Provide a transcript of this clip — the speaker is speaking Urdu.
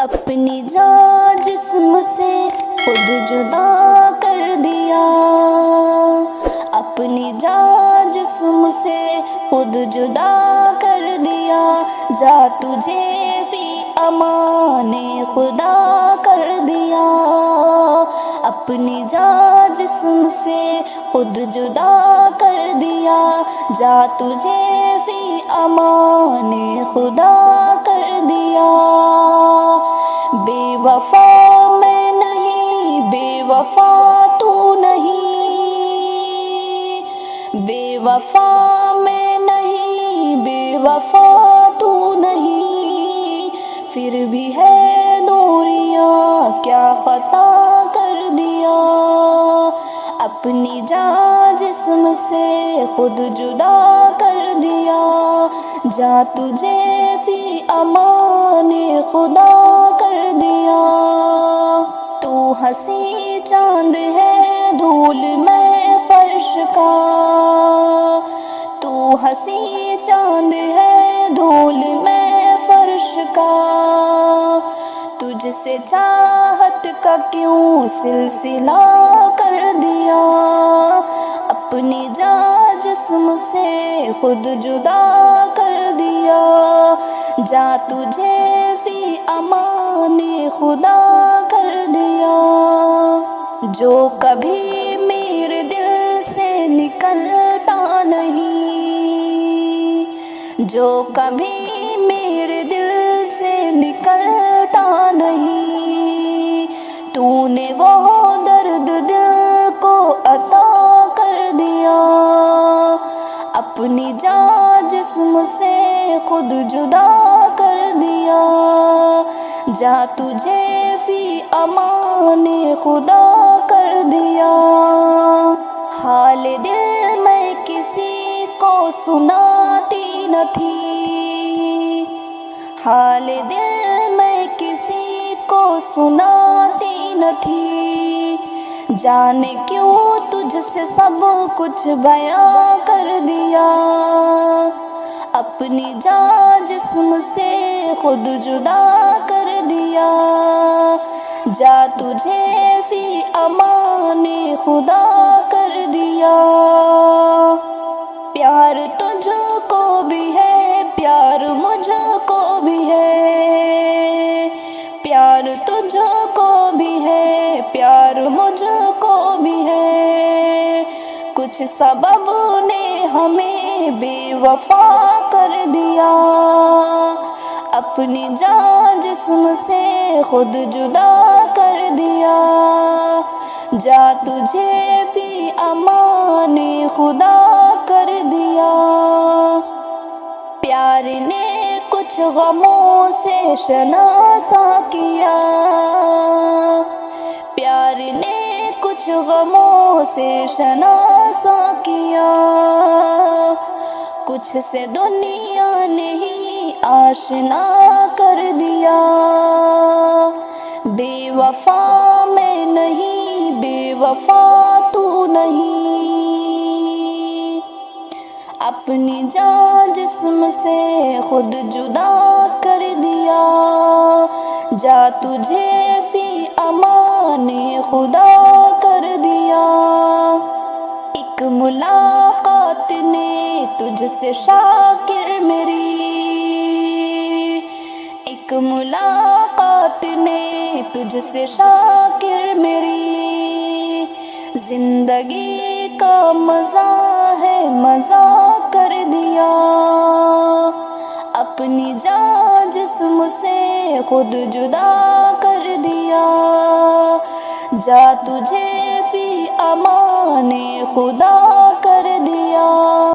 اپنی جان جسم سے خود جدا کر دیا، اپنی جان جسم سے خود جدا کر دیا، جا تجھے فی امان خدا کر دیا، اپنی جان جسم سے خود جدا کر دیا، جا تجھے فی امان خدا کر دیا۔ بے وفا میں نہیں، بے وفا تو نہیں، بے وفا میں نہیں، بے وفا تو نہیں، پھر بھی ہے نوریاں کیا خطا کر دیا، اپنی جان جسم سے خود جدا کر دیا، جا تجھے فی امان خدا کر دیا۔ تو ہنسی چاند ہے دھول میں فرش کا، تو ہنسی چاند ہے دھول میں فرش کا، تجھ سے چاہت کا کیوں سلسلہ کر دیا، اپنی جان جسم سے خود جدا کر دیا، جا تجھے فی امان خدا کر دیا۔ جو کبھی میرے دل سے نکلتا نہیں، جو کبھی میرے دل سے نکلتا نہیں، تو نے وہ درد دل کو عطا کر دیا، اپنی جان جسم سے خود جدا کر دیا، جا تجھے فی امان خدا کر دیا۔ حال دل میں کسی کو سناتی نہ تھی، حال دل میں کسی کو سناتی نہ تھی، جانے کیوں تجھ سے سب کچھ بیاں کر دیا، اپنی جان جسم سے خود جدا کر دیا، جا تجھے فی امان خدا کر دیا۔ پیار تجھ کو بھی ہے، پیار مجھ کو بھی ہے، پیار تجھ کو بھی ہے، پیار مجھ کو بھی ہے، کچھ سبب نے ہمیں بے وفا کر دیا، اپنی جان جسم سے خود جدا کر دیا، جا تجھے فی امان خدا کر دیا۔ پیار نے کچھ غموں سے شناسا کیا، پیار نے کچھ غموں سے شناسا کیا، کچھ سے دنیا نے ہی آشنا کر دیا، بے وفا میں نہیں، بے وفا تو نہیں، اپنی جان جسم سے خود جدا کر دیا، جا تجھے فی امان خدا کر دیا۔ ایک ملاقات نے تجھ سے شاکر میری، ایک ملاقات نے تجھ سے شاکر میری، زندگی کا مزہ ہے مزہ کر دیا، اپنی جان جسم سے خود جدا کر دیا، جا تجھے فی امان خدا کر دیا۔